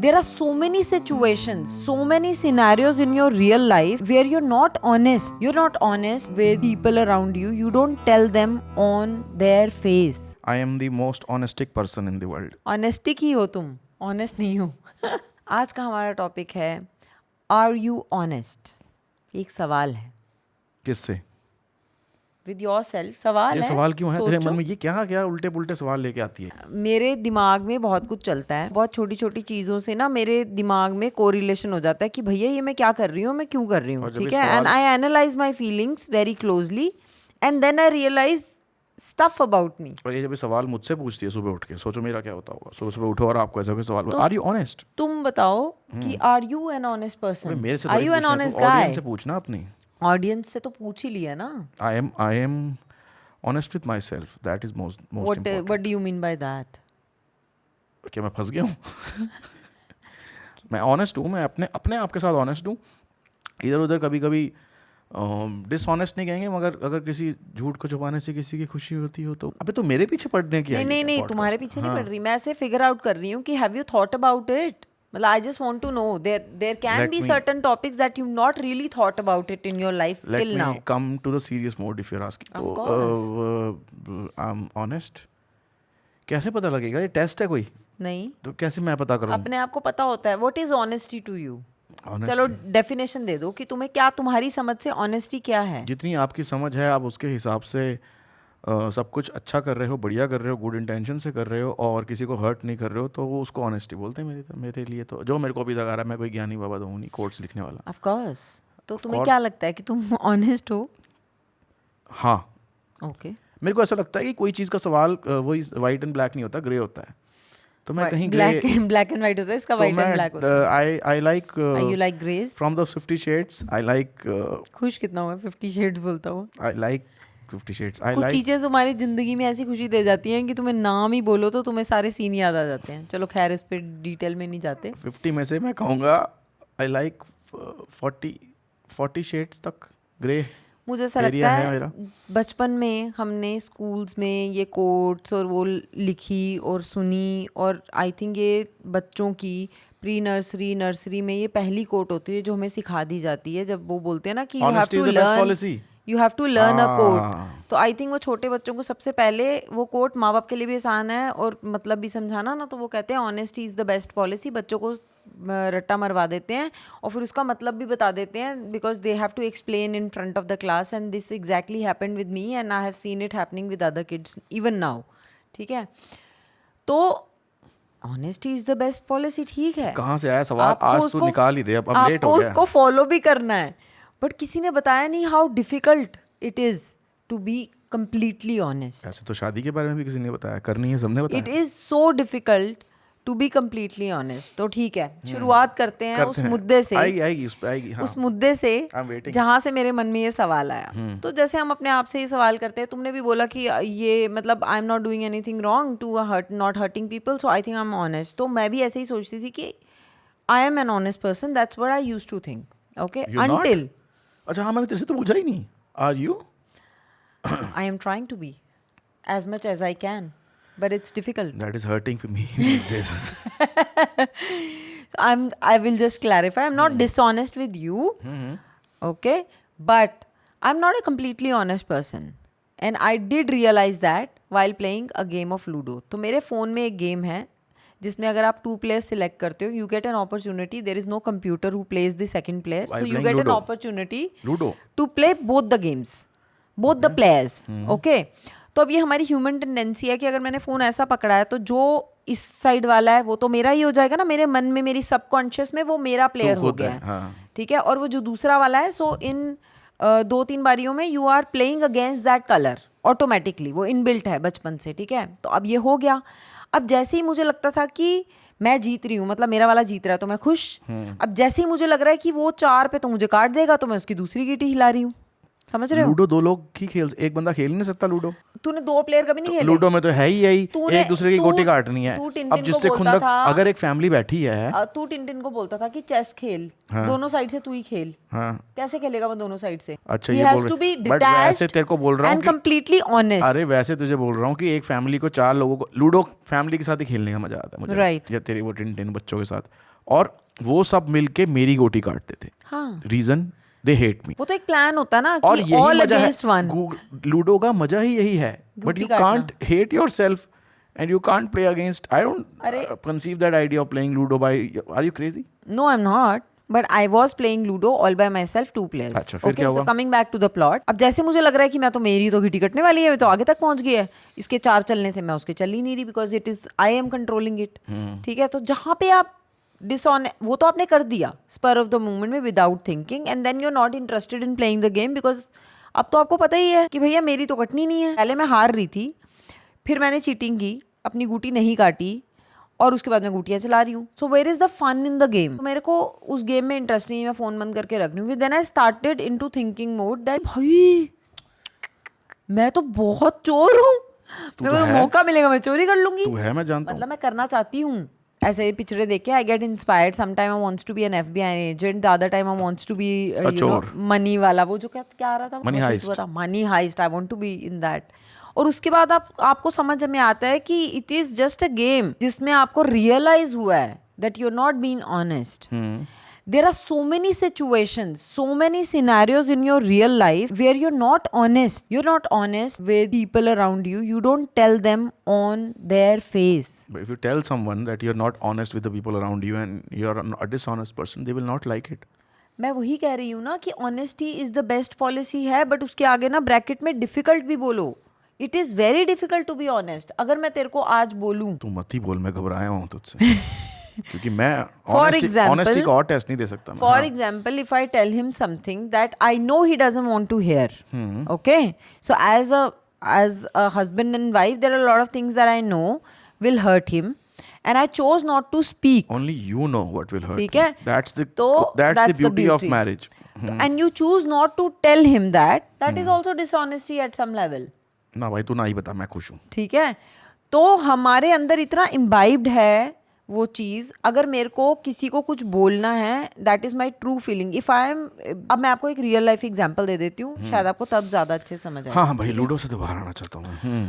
There are so many situations, so many scenarios in your real life where you're not honest. You're not honest with people around you. You don't tell them on their face. I am the most honestic person in the world. Honestic ही हो तुम, honest नहीं हो. आज का हमारा topic है Are you honest? एक सवाल है. किससे? With yourself. सवाल ये है. सवाल क्यों है तेरे सोचो. मन में? ये क्या उल्टे पुल्टे सवाल लेके आती है? मेरे दिमाग में बहुत कुछ चलता है. बहुत छोटी छोटी चीज़ों से ना मेरे दिमाग में कोरिलेशन हो जाता है कि भैया ये मैं क्या कर रही हूँ, मैं क्यों कर रही हूँ. और जब ठीक ये है. And I analyse my feelings very closely and then I realise stuff about me. और ये जब ये सवाल मुझसे पूछती है सुबह उठ के, सोचो मेरा क्या होता होगा. सुबह सुबह उठो और आपको ऐसा कोई सवाल, आर यू ऑनेस्ट? तुम बताओ कि are you an honest person? मेरे से आर थोड़ी यू एन पूछना है, ऑनेस्ट तू ऑडियंस गाय? से पूछना अपनी. ऑडियंस से तो पूछ ही लिया ना. आई am honest with my self. That is most important. What do you mean by that? क्या मैं फंस गया हूँ? मैं ऑनेस्ट हूँ. मैं अपने आप के साथ ऑनेस्ट हूँ. इधर उधर कभी कभी डिसऑनेस्ट नहीं कहेंगे, मगर अगर किसी झूठ को छुपाने से किसी की खुशी होती हो तो अबे तो मेरे पीछे पड़ने की. नहीं तुम्हारे पीछे नहीं पड़ रही. मैं ऐसे फिगर आउट कर रही हूँ कि have you thought about it. मतलब I just want to know there can be certain topics that you not really thought about it in your life till now. Let me come to the serious mode if you are asking. तो I am honest. कैसे पता लगेगा? ये test है कोई? नहीं. तो कैसे मैं पता करूँ? अपने आप को पता होता है. What is honesty to you? चलो डेफिनेशन दे दो कि तुम्हें क्या, तुम्हारी समझ से ऑनेस्टी क्या है. जितनी आपकी समझ है आप उसके हिसाब से सब कुछ अच्छा कर रहे हो, बढ़िया कर रहे हो, गुड इंटेंशन से कर रहे हो और किसी को हर्ट नहीं कर रहे हो, तो वो उसको ऑनेस्टी बोलते हैं. मेरे लिए तो जो मेरे को अभी तक आ रहा है, मैं कोई ज्ञानी बाबा तो हूँ नहीं कोट्स लिखने वाला. Of course. तो तुम्हें क्या लगता है कि तुम ऑनेस्ट हो? हाँ. ओके. मेरे को ऐसा लगता है कि कोई चीज़ का सवाल वही वाइट एंड ब्लैक नहीं होता, ग्रे होता है. तो मैं कहीं ब्लैक एंड व्हाइट होता है, इसका व्हाइट एंड ब्लैक होता है. I like you like grace from the 50 shades. I like. खुश कितना हुआ 50 शेड्स बोलता हूँ. I like 50 shades. आई कुछ लाइक. चीज़ें तुम्हारी जिंदगी में ऐसी खुशी दे जाती हैं कि तुम्हें नाम ही बोलो तो तुम्हें सारे सीन याद आ जाते हैं. चलो खैर इस पे डिटेल में नहीं जाते. 50 में से मैं कहूँगा आई लाइक 40 शेड्स तक ग्रे. मुझे ऐसा लगता है बचपन में हमने स्कूल्स में ये कोट्स और वो लिखी और सुनी, और आई थिंक ये बच्चों की प्री नर्सरी में ये पहली कोट होती है जो हमें सिखा दी जाती है, जब वो बोलते हैं ना कि you have to learn a quote. तो आई थिंक वो छोटे बच्चों को सबसे पहले वो कोट, माँ बाप के लिए भी आसान है और मतलब भी समझाना ना, तो वो कहते हैं honesty is the best policy. बच्चों को रट्टा मरवा देते हैं और फिर उसका मतलब भी बता देते हैं because they have to explain in front of the class. And this exactly happened with me and I have seen it happening with other kids even now. ठीक है. तो honesty is the best policy. ठीक है. कहाँ से आया सवाल? आज तो निकाल ही दे. अब लेट हो गया. उसको फॉलो भी करना है, बट किसी ने बताया नहीं how difficult it is to be completely honest. ऐसे तो शादी के बारे में भी किसी ने बताया, करनी है सबने बताया. It is so difficult to be completely honest. तो ठीक है, शुरुआत करते हैं उस मुद्दे से. आएगी उस पे आएगी. हाँ. उस मुद्दे से जहाँ से मेरे मन में ये सवाल आया. तो जैसे हम अपने आप से ये सवाल करते हैं, तुमने भी बोला कि ये मतलब I am not doing anything wrong to not hurting people, so I think I am honest. तो मैं भी ऐसे ही सोचती थी कि I am an honest person. That's what I used to think. Okay. Until. अच्छा हाँ, मैंने तेरे से तो पूछा ही नहीं. Are you? I am trying to be as much as I can, but it's difficult. That is hurting for me these days. So I will just clarify. I'm not dishonest with you. Okay? But I'm not a completely honest person. And I did realize that while playing a game of Ludo. तो मेरे phone में एक game है जिसमें अगर आप 2 players select करते हो, you get an opportunity. There is no computer who plays the second player. So you get an opportunity to play both the games. Both the players. Okay? तो अब ये हमारी ह्यूमन टेंडेंसी है कि अगर मैंने फ़ोन ऐसा पकड़ा है तो जो इस साइड वाला है वो तो मेरा ही हो जाएगा ना. मेरे मन में, मेरी सबकॉन्शियस में वो मेरा प्लेयर हो गया है. हाँ. ठीक है. और वो जो दूसरा वाला है, सो इन 2-3 बारियों में you are playing against that colour automatically. वो इनबिल्ट है बचपन से. ठीक है. तो अब ये हो गया. अब जैसे ही मुझे लगता था कि मैं जीत रही हूँ, मतलब मेरा वाला जीत रहा है, तो मैं खुश. अब जैसे ही मुझे लग रहा है कि वो 4 पे तो मुझे काट देगा, तो मैं उसकी दूसरी गीटी हिला रही हूँ. समझ रहे हो? लूडो 2 लोग ही एक बंदा खेल नहीं सकता लूडो। तूने 2 प्लेयर कभी नहीं खेले? लूडो में तो है ही यही, तूने- एक दूसरे की तू- गोटी काटनी है। तू अब टिनटिन को जिससे बोलता खुंदक, था- अगर एक फैमिली बैठी है, तू टिनटिन को बोलता था कि चेस खेल, हाँ। दोनों साइड से तू ही खेल। हाँ कैसे खेलेगा वो दोनों साइड से? अच्छा He ये has बोल to be रहे, बट वैसे detached तेरे को बोल रहा हूँ and कि completely honest. अरे वैसे तुझे बोल रहा हूँ कि एक फैमिली को 4 लोगों को लूडो फैमिली के साथ ही खेलने का मजा आता है मुझे। Right. या तेरी वो टिन बच्चों के साथ, और वो सब मिलके मेरी गोटी काटते थे। हाँ, रीजन दे हेट मी। वो तो एक प्लान होता है ना और कि यही all मजा है, against one. लूडो का मजा ही यही है। बट गोटी यू काटना। Can't hate yourself and you can't play against, I अरे- don't conceive that idea of playing ludo by, are you crazy? No, I'm not. But I was playing Ludo all by myself, 2 players. अच्छा, फिर Okay, क्या so हुआ? coming back to the plot. अब जैसे मुझे लग रहा है कि मैं तो मेरी तो घिटी कटने वाली है, मैं तो आगे तक पहुंच गई है, इसके 4 चलने से मैं उसके चल ही नहीं रही, because it is I am controlling it. ठीक है, तो जहाँ पे आप वो तो आपने कर दिया स्पर ऑफ द मोमेंट में without thinking, and then you are not interested in playing the game, because अब तो आपको पता ही है कि भैया मेरी तो कटनी नहीं है। पहले मैं हार रही थी, फिर मैंने चीटिंग की, अपनी गुटी नहीं काटी, और उसके बाद मैं गुटियाँ चला रही हूँ। So where is the fun in the game? मेरे को उस गेम में इंटरेस्ट नहीं है, मैं फोन बंद करके रख रही हूँ। Then I started into thinking mode that भाई मैं तो बहुत चोर हूँ, मेरे को मौका मिलेगा मैं चोरी कर लूंगी। तू है, मैं जानता हूँ। मतलब मैं करना चाहती हूँ ऐसे पिक्चरें देख के। I get inspired, some time I wants to be an FBI agent, the other time I wants to be money वाला, वो जो क्या आ रहा था, money heist. Money heist, I want to be in that. और उसके बाद आपको समझ में आता है कि it is just a game जिसमें आपको रियलाइज हुआ है that you are not being honest. There are so many situations, so many scenarios in your real life where you're not honest. You're not honest with people around you. You don't tell them on their face. But if you tell someone that you're not honest with the people around you and you're a dishonest person, they will not like it. मैं वही कह रही हूँ ना कि honesty is the best policy है, but उसके आगे ना ब्रैकेट में difficult भी बोलो. It is very difficult to be honest. अगर मैं तेरे को आज बोलूँ, तू मत ही बोल, मैं घबराया हूँ तुझसे। क्योंकि मैं example- honesty का और टेस्ट नहीं दे सकता मैं। for हाँ। example, if I tell him something that I know he doesn't want to hear, okay? So as a husband and wife, there are a lot of things that I know will hurt him, and I chose not to speak. Only you know what will hurt ठीक him. है? That's the तो that's the beauty of marriage. And you choose not to tell him that. That is also dishonesty at some level. ना भाई तू ना ही बता, मैं खुश हूँ। ठीक है, तो हमारे अंदर इतना इम्बाइब्ड है वो चीज़। अगर मेरे को किसी को कुछ बोलना है, that is my true feeling. If I am, अब मैं आपको एक रियल लाइफ एग्जांपल दे देती हूँ, शायद आपको तब ज़्यादा अच्छे समझ आए। हाँ भाई, लूडो से तो बाहर आना चाहता हूँ।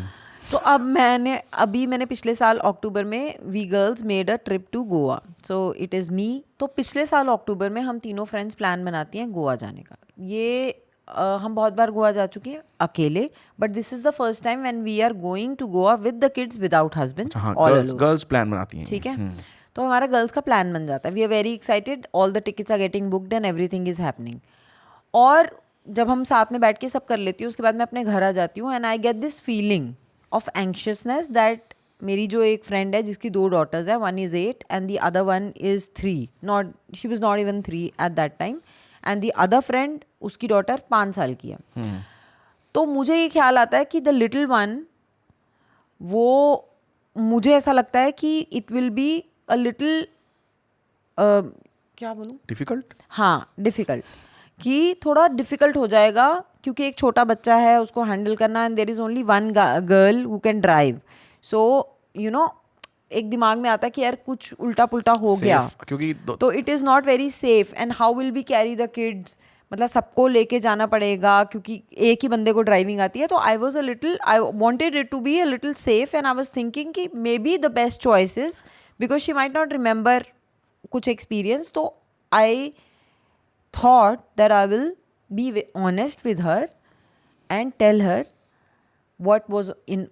तो अब मैंने पिछले साल अक्टूबर में we girls made a trip to Goa. So it is me. तो पिछले साल अक्टूबर में हम तीनों फ्रेंड्स प्लान बनाती हैं गोवा जाने का। ये हम बहुत बार गोवा जा चुके हैं अकेले, but this is the first time when we are going to Goa with the kids without husbands, all alone. Girls plan बनाती हैं। ठीक है, तो हमारा गर्ल्स का प्लान बन जाता है। We are very excited, all the tickets are getting booked and everything is happening. और जब हम साथ में बैठ के सब कर लेती हूँ, उसके बाद मैं अपने घर आ जाती हूँ and I get this feeling of anxiousness that मेरी जो एक फ्रेंड है जिसकी 2 डॉटर्स है, 1 is 8 and the other 1 is 3, not she was not even 3 at that time, and the other friend, उसकी डॉटर 5 साल की है। तो मुझे ये ख्याल आता है कि द लिटिल वन, वो मुझे ऐसा लगता है कि it will be a little, क्या बोलूँ, डिफिकल्ट। हाँ, डिफ़िकल्ट, कि थोड़ा डिफ़िकल्ट हो जाएगा क्योंकि एक छोटा बच्चा है, उसको हैंडल करना, and there is only 1 girl who can drive. So you know, एक दिमाग में आता है कि यार कुछ उल्टा पुल्टा हो गया, क्योंकि तो it is not very safe, and how will be carry the kids, मतलब सबको लेके जाना पड़ेगा क्योंकि एक ही बंदे को ड्राइविंग आती है। तो I wanted it to be a little safe, and I was thinking कि maybe the best choice is, because she might not remember कुछ एक्सपीरियंस, तो I thought that I will be honest with her and tell her what was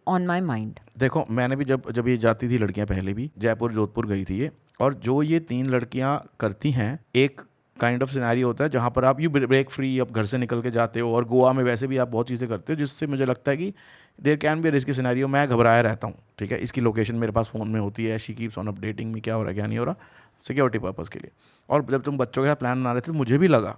on my mind. देखो, मैंने भी जब ये जाती थी लड़कियां, पहले भी जयपुर जोधपुर गई थी ये, और जो ये 3 लड़कियां करती हैं, एक काइंड ऑफ सिनेरियो होता है जहाँ पर आप यू ब्रेक फ्री, आप घर से निकल के जाते हो, और गोवा में वैसे भी आप बहुत चीज़ें करते हो जिससे मुझे लगता है कि there can be a risky scenario. मैं घबराया रहता हूँ, ठीक है, इसकी लोकेशन मेरे पास फ़ोन में होती है, शी कीप्स ऑन अपडेटिंग में क्या हो रहा है क्या नहीं हो रहा, सिक्योरिटी पर्पज़ के लिए। और जब तुम बच्चों के साथ प्लान बना रहे थे, तो मुझे भी लगा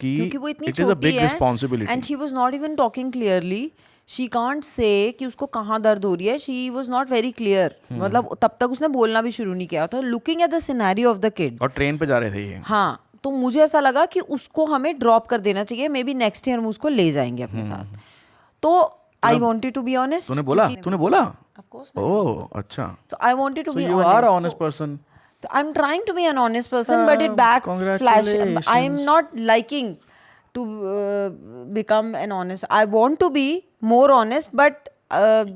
कि क्योंकि वो इतनी इट इज़ अ छोटी बिग है, responsibility, and she was not even talking clearly. She can't say कि उसको कहाँ दर्द हो रही है, she was not very clear, मतलब तब तक उसने बोलना भी शुरू नहीं किया था। Looking at the scenario of the kid, और ट्रेन पे जा रहे थे ये। हाँ, तो मुझे ऐसा लगा कि उसको हमें ड्रॉप कर देना चाहिए, मे बी नेक्स्ट ईयर हम उसको ले जाएंगे अपने साथ. तो I wanted to be honest. तूने बोला Of course. ओह अच्छा. So I wanted to So be you honest. are an honest So person. I'm trying to be an honest person, but it backflash. Congratulations. I am not liking to become an honest. I want to be more honest, but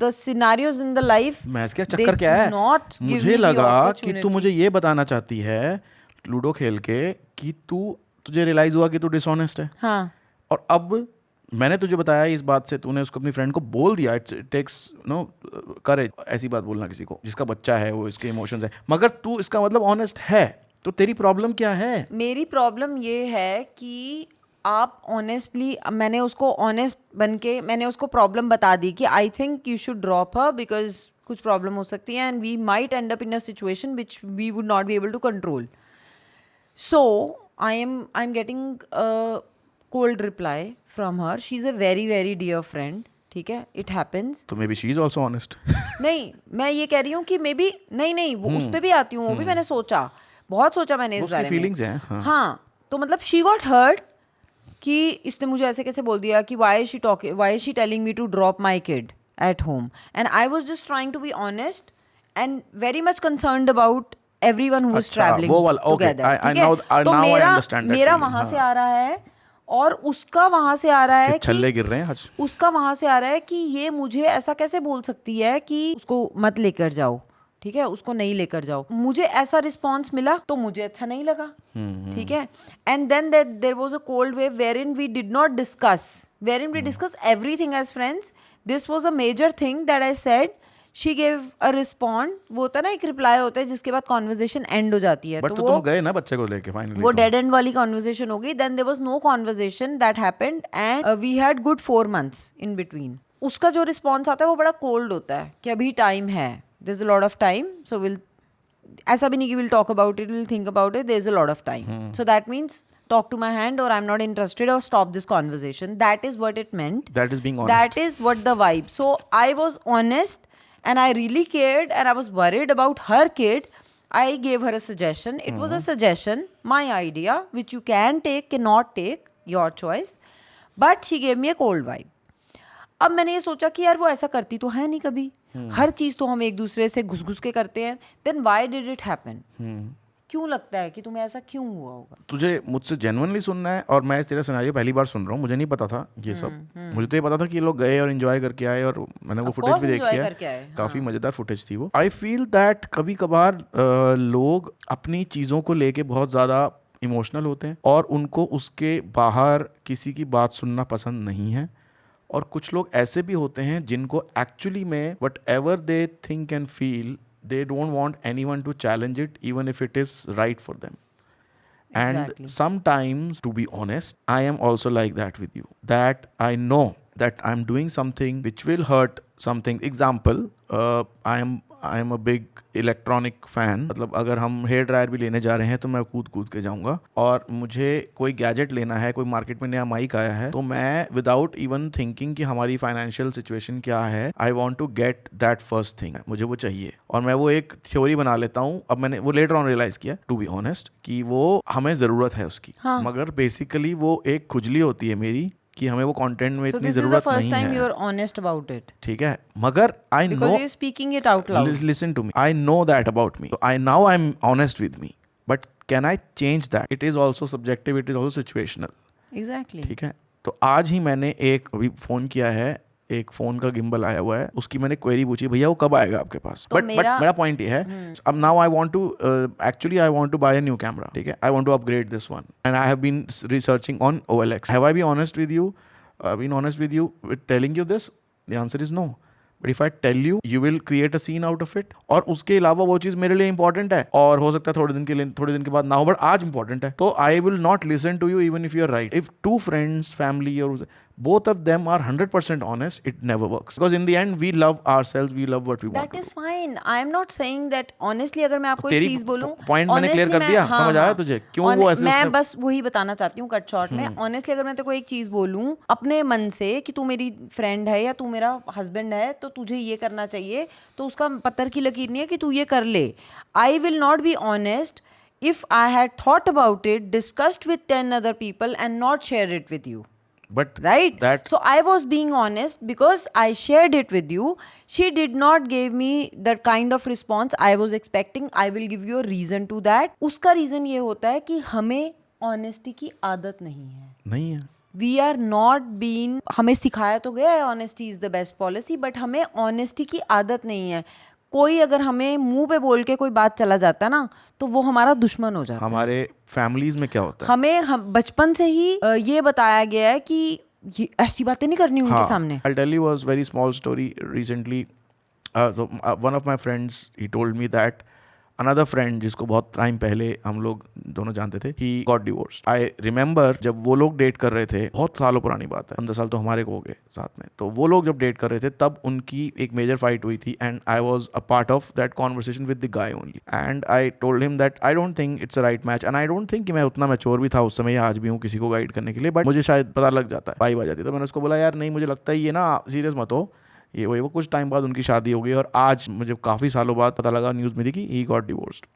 the scenarios in the life, मैं क्या they चक्कर क्या do है? not give me मुझे the लगा कि opportunity. तू मुझे ये बताना चाहती है लूडो खेल के कि तुझे रियलाइज हुआ कि तू डिसऑनेस्ट है. हाँ. और अब मैंने तुझे बताया इस बात से, तूने उसको अपनी फ्रेंड को बोल दिया. इट्स टेक्स नो करेज ऐसी बात बोलना किसी को जिसका बच्चा है, वो इसके इमोशंस है, मगर तू इसका मतलब ऑनेस्ट है. तो तेरी प्रॉब्लम क्या है? मेरी प्रॉब्लम ये है कि आप ऑनेस्टली, मैंने उसको ऑनेस्ट बन के मैंने उसको प्रॉब्लम बता दी कि I think you should drop her because कुछ प्रॉब्लम हो सकती है and we might end up in a situation which we would not be able to control. So I am getting cold reply from her. She's a very very dear friend. ठीक है, it happens. तो may be she is also honest. नहीं, मैं ये कह रही हूँ कि मे बी नहीं वो उस पे भी आती हूँ. वो भी मैंने सोचा, बहुत सोचा मैंने इस बारे में. फीलिंग्स हैं. हाँ, तो मतलब शी गॉट हर्ट कि इसने मुझे ऐसे कैसे बोल दिया कि why is she telling me to drop my kid at home, and I was just trying to be honest and very much concerned about everyone who is traveling together. तो मेरा वहां से आ रहा है और उसका वहां से आ रहा है छल्ले गिर रहे हैं आज. उसका वहां से आ रहा है कि ये मुझे ऐसा कैसे बोल सकती है कि उसको मत लेकर जाओ. ठीक है, उसको नहीं लेकर जाओ. मुझे ऐसा रिस्पॉन्स मिला तो मुझे अच्छा नहीं लगा. ठीक है, and then there was a cold wave wherein we did not discuss everything as friends. This was a major thing that I said. She gave a respond. वो होता है ना, एक रिप्लाई होता है जिसके बाद कॉन्वर्जेशन एंड हो जाती है. बट तो तुम गए ना बच्चे को लेके फाइनली. वो डेड एंड वाली कॉन्वर्जेशन हो गई. Then there was no conversation that happened and we had good 4 months in between. उसका जो रिस्पॉन्स आता है वो बड़ा कोल्ड होता है कि अभी टाइम है, there is a lot of time, so will, ऐसा भी नहीं कि will talk about it, will think about it, there is a lot of time. So that means talk to my hand or I'm not interested or stop this conversation. That is what it meant. That is being honest. That is what the vibe. So I was honest and I really cared and I was worried about her kid. I gave her a suggestion. It was a suggestion, my idea, which you can take, cannot take, your choice. But she gave me a cold vibe. अब मैंने ये सोचा कि यार वो ऐसा करती तो है नहीं कभी. हर चीज़ तो हम एक दूसरे से घुस के करते हैं. Then why did it happen? क्यों लगता है कि तुम्हें ऐसा क्यों हुआ होगा? तुझे मुझसे जेन्युइनली सुनना है और मैं तेरा सिनेरियो पहली बार सुन रहा हूँ. मुझे नहीं पता था ये सब. मुझे तो ये पता था कि ये लोग गए और एंजॉय करके आए और मैंने वो फुटेज भी देखी है. काफ़ी मज़ेदार फुटेज थी वो. आई फील दैट कभी कभार लोग अपनी चीज़ों को लेके बहुत ज़्यादा इमोशनल होते हैं और उनको उसके बाहर किसी की बात सुनना पसंद नहीं है. और कुछ लोग ऐसे भी होते हैं जिनको एक्चुअली में what ever they think and feel, they don't want anyone to challenge it even if it is right for them. Exactly. And sometimes, to be honest, I am also like that with you, that I know that I'm doing something which will hurt something. Example, I am a big electronic fan. मतलब अगर हम hair dryer भी लेने जा रहे हैं तो मैं कूद के जाऊंगा. और मुझे कोई गैजेट लेना है, कोई मार्केट में नया माइक आया है, तो मैं विदाउट इवन थिंकिंग कि हमारी फाइनेंशियल सिचुएशन क्या है, I want to get that first thing. मुझे वो चाहिए और मैं वो एक थ्योरी बना लेता हूँ. अब मैंने वो लेटर ऑन रियलाइज किया, टू बी ऑनेस्ट, कि वो हमें ज़रूरत है उसकी. हाँ. मगर बेसिकली वो एक खुजली होती है मेरी कि हमें वो कंटेंट में इतनी जरूरत नहीं है. So this is the first time you are honest about it. ठीक है, मगर I know, because you're speaking it out loud. Listen to me. I know that about me. So I'm honest with me. But can I change that? It is also subjective. It is also situational. Exactly. ठीक है. तो आज ही मैंने अभी phone किया है, एक phone का गिम्बल आया हुआ है, उसकी मैंने क्वेरी पूछी, भैया वो कब आएगा आपके पास. बट मेरा पॉइंट ये है, अब now I want to I want to buy a new camera. ठीक है, I want to upgrade this one and I have been researching on OLX. Have I been honest with you? Being honest with you, with telling you this? The answer is no. But if I tell you, you will create a scene out of it. और उसके अलावा वो चीज़ मेरे लिए important है और हो सकता है थोड़े दिन के बाद ना हो, बट आज इंपॉर्टेंट है. तो I will not listen to you even if you are right. If two friends, family, or both of them are 100% honest, it never works. Because in the end, we love ourselves, we love what we want. That is fine. I am not saying that honestly. अगर मैं आपको एक चीज बोलूं, point मैंने clear कर दिया. समझ आया तुझे क्यों वो ऐसे? मैं बस वही बताना चाहती हूँ कट शॉर्ट में. ऑनेस्टली अगर मैं तेरे को एक चीज बोलूं अपने मन से कि तू मेरी फ्रेंड है या तू मेरा हस्बैंड है, तो तुझे ये करना चाहिए, तो उसका पत्थर की लकीर नहीं है कि तू ये कर ले. I will not be honest if I had thought about it, discussed with 10 other people and not shared it with you. But Right? that So I was being honest because I shared it with you. She did not give me that kind of response I was expecting. I will give you a reason to that. उसका reason ये होता है कि हमें honesty की आदत नहीं है. नहीं है. We are not being, हमें सिखाया तो गया है honesty is the best policy, but हमें honesty की आदत नहीं है. कोई अगर हमें मुंह पे बोल के कोई बात चला जाता है ना, तो वो हमारा दुश्मन हो जाता है. हमारे फैमिलीज में क्या होता है, हम बचपन से ही ये बताया गया है कि ये ऐसी बातें नहीं करनी उनके सामने. I'll tell you a very small story recently. One of my friends, he told me that another friend जिसको बहुत टाइम पहले हम लोग दोनों जानते थे, he got divorced. I remember जब वो लोग डेट कर रहे थे, बहुत सालों पुरानी बात है, 15 साल तो हमारे को हो गए साथ में, तो वो लोग जब डेट कर रहे थे तब उनकी एक मेजर फाइट हुई थी and I was a part of that conversation with the guy only. And I told him that I don't think it's a right match and I don't think कि मैं उतना मैच्योर भी था उस समय या आज भी हूँ किसी को गाइड करने के लिए, बट मुझे शायद पता लग जाता है, वाइब आ जाती है. तो मैंने उसको बोला यार नहीं, मुझे लगता है ये ना सीरियस मत हो, ये वो कुछ टाइम बाद उनकी शादी हो गई और आज मुझे काफ़ी सालों बाद पता लगा न्यूज़ में थी कि he got divorced.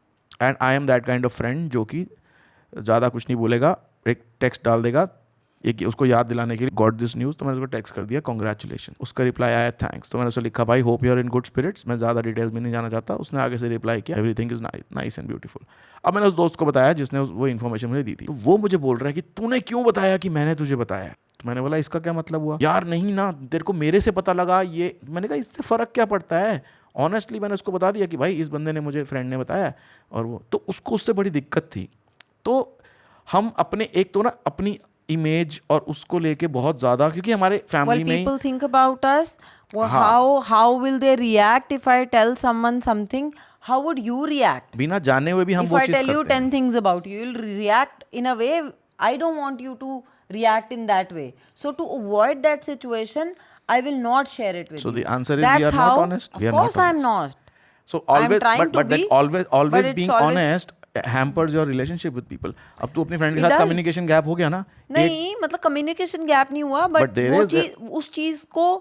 And I am that kind of friend जो कि ज़्यादा कुछ नहीं बोलेगा, एक टेक्स्ट डाल देगा एक उसको याद दिलाने के लिए, गॉट दिस न्यूज़, तो मैंने उसको टेक्स्ट कर दिया कॉन्ग्रेचुलेशन. उसका रिप्लाई आया थैंक्स. तो मैंने उसको लिखा भाई hope you are in good spirits. मैं ज़्यादा डिटेल्स में नहीं जाना चाहता. उसने आगे से रिप्लाई किया everything is nice and beautiful. अब मैंने उस दोस्त को बताया जिसने वो इन्फॉर्मेशन मुझे दी थी, तो वो मुझे बोल रहा है कि तूने क्यों बताया कि मैंने तुझे बताया. तो मैंने बोला इसका क्या मतलब हुआ. यार नहीं ना, तेरे को मेरे से पता लगा ये. मैंने कहा इससे फ़र्क क्या पड़ता है. ऑनेस्टली मैंने उसको बता दिया कि भाई इस बंदे ने मुझे, फ्रेंड ने बताया, और वो तो उसको उससे बड़ी दिक्कत थी. तो हम अपने एक तो ना अपनी इमेज और उसको लेके बहुत ज़्यादा, क्योंकि हमारे फैमिली में people think about us, how will they react if I tell someone something? How would you react? बिना जाने हुए भी हम If वो I चीज़ tell you करते हैं. 10 things about you, you'll react in a way. I don't want you to react in that way. So to avoid that situation, I will not share it with So you. the answer is That's we are how, not honest. Of We are not course I'm honest. not. So I'm always, trying to but that be, always but it's being always- honest hampers your relationship with people. अब तू अपने friend के It साथ does. Communication gap हो गया ना. नहीं मतलब कम्युनिकेशन गैप नहीं हुआ, But बट there वो is चीज उस चीज को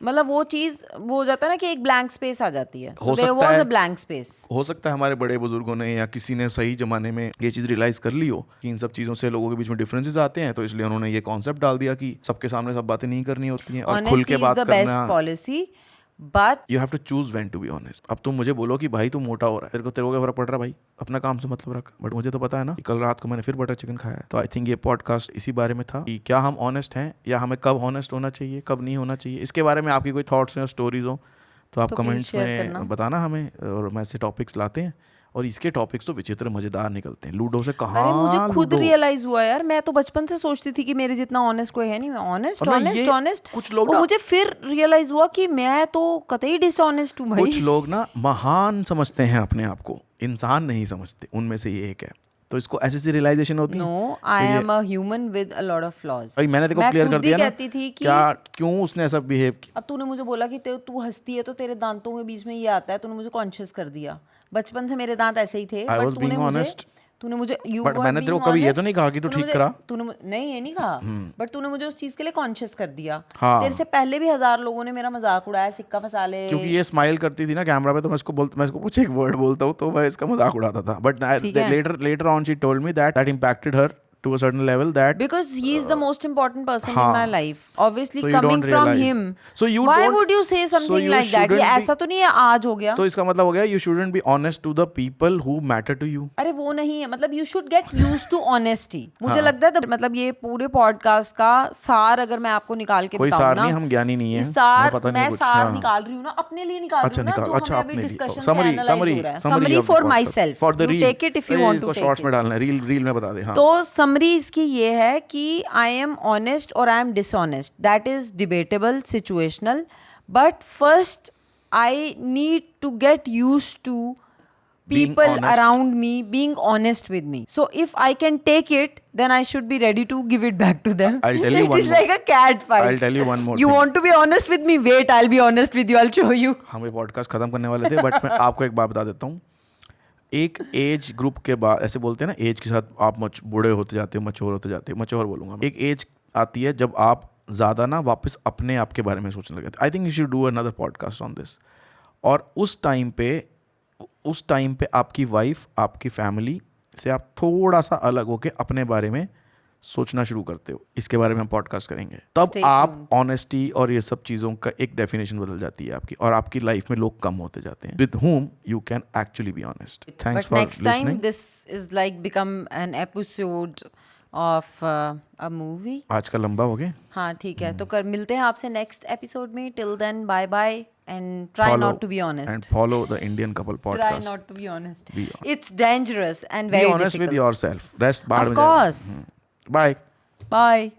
मतलब वो चीज वो हो जाता है ना कि एक ब्लैंक स्पेस आ जाती है. हो देयर सकता वाज है. A blank space. हो सकता है हमारे बड़े बुजुर्गों ने या किसी ने सही जमाने में ये चीज़ रियलाइज़ कर ली हो कि इन सब चीज़ों से लोगों के बीच में डिफरेंसेस आते हैं, तो इसलिए उन्होंने ये कॉन्सेप्ट डाल दिया कि सबके सामने सब बातें नहीं करनी होती हैं और खुल Honesty के is बात the best करना. policy, but you have to choose when to be honest. अब तुम मुझे बोलो कि भाई तू मोटा हो रहा है, तेरे को क्या फर्क पड़ रहा है भाई, अपना काम से मतलब रख. बट मुझे तो पता है ना कि कल रात को मैंने फिर बटर चिकन खाया है. तो आई थिंक ये पॉडकास्ट इसी बारे में था कि क्या हम ऑनेस्ट हैं या हमें कब ऑनेस्ट होना चाहिए, कब नहीं होना चाहिए. इसके बारे में आपकी कोई थॉट्स या स्टोरीज हो तो आप तो please कमेंट्स share में करना. बताना हमें, और मैं ऐसे टॉपिक्स लाते हैं. और इसके टॉपिक्स तो विचित्र मजेदार निकलते हैं. लूडो से कहाँ, अरे मुझे खुद लूडो. रियलाइज हुआ यार, मैं तो बचपन से सोचती थी कि मेरे जितना ऑनेस्ट कोई है नहीं. मैं ऑनेस्ट और ना ऑनेस्ट ये ऑनेस्ट कुछ लोग वो ना- मुझे फिर रियलाइज हुआ कि मैं तो कतई डिसऑनेस्ट हूँ भाई. कुछ लोग ना महान समझते हैं अपने आप को, इंसान नहीं समझते. उनमें से ये एक है. तो इसको ऐसी सी रियलाइजेशन होती है. No, I am a human with a lot of flaws. भाई मैंने देखो क्लियर कर दिया ना कहती थी कि क्या क्यों उसने ऐसा बिहेव किया. अब तूने मुझे बोला कि तू हंसती है तो तेरे दांतों के बीच में ये आता है. तूने मुझे कॉन्शियस कर दिया. बचपन से मेरे दांत ऐसे ही थे. I but was being honest. तूने मुझे But मैंने तेरे को कभी ये तो नहीं कहा कि तू ठीक करा. नहीं ये नहीं कहा, बट तूने मुझे उस चीज के लिए कॉन्शियस कर दिया. हाँ. तेरे से पहले भी 1000 लोगों ने मेरा मजाक उड़ाया, सिक्का फंसा ले. क्योंकि ये स्माइल करती थी ना कैमरा पे, तो मैं इसको कुछ एक वर्ड बोलता हूँ तो मैं इसका मजाक उड़ाता था. बट ठीक है. Later on she told me that impacted her to a certain level that Because he is the most important person in हाँ. my life. Obviously So you coming don't from realize. him. So you Why don't- would you say so something you like that? shouldn't ये be- ऐसा तो नहीं है आज हो गया. तो इसका मतलब हो गया you shouldn't be honest to the people who matter to you. अरे वो नहीं है, मतलब you should get used to honesty. मुझे लगता है मतलब ये पूरे पॉडकास्ट का सार अगर मैं आपको निकाल के कोई बताऊं सार ना, नहीं, हम ज्ञानी नहीं है. इस सार हमें पता नहीं मैं कुछ. सार हाँ. निकाल रही हूँ ना, अपने लिए निकाल रही अच्छा हूँ ना, निकाल. जो अच्छा हमें अभी अपने लिए डिस्कशन से समरी एनालाइज हो रहा है. Summary of the for podcast. My self. For the You reel. take it if you want to इसको take शॉर्ट्स में it. डालना है, रील में बता दे. हाँ. तो समरी इसकी ये है कि आई एम ऑनेस्ट और I am dishonest. That is debatable, situational, but first I need to get used to Being people honest. around me being honest with me. So if I can take it, then I should be ready to give it back to them. I'll tell you It one is more. like a cat fight. I'll tell you one more You thing. want to be honest with me? Wait, I'll be honest with you. I'll show you. हम ये podcast खत्म करने वाले थे but मैं आपको एक बात बता देता हूँ. एक एज ग्रुप के बाद, ऐसे बोलते हैं ना, एज के साथ आप बूढ़े होते जाते हो, मच्योर होते जाते हो. मच्योर बोलूँगा. एक एज आती है जब आप ज़्यादा ना वापस अपने आप के बारे में सोचने लगे. आई think you should do another podcast on this. और उस टाइम पे आपकी वाइफ, आपकी फैमिली से आप थोड़ा सा अलग होके अपने बारे में सोचना शुरू करते हो, इसके बारे में हम पॉडकास्ट करेंगे, तब Stay आप tuned. ऑनेस्टी और ये सब चीज़ों का एक डेफिनेशन बदल जाती है आपकी, और आपकी लाइफ में लोग कम होते जाते हैं with whom you can actually be honest. Thanks But for next time, listening. this is like become an episode of a movie. आज का लंबा हो गया. हाँ ठीक है, तो मिलते हैं आपसे नेक्स्ट एपिसोड में. Till then bye bye and try not to be and honest. follow the Indian Couple Try podcast. not to be honest. Be It's dangerous and Be very honest difficult. with yourself. Rest Of course. Bye. Bye.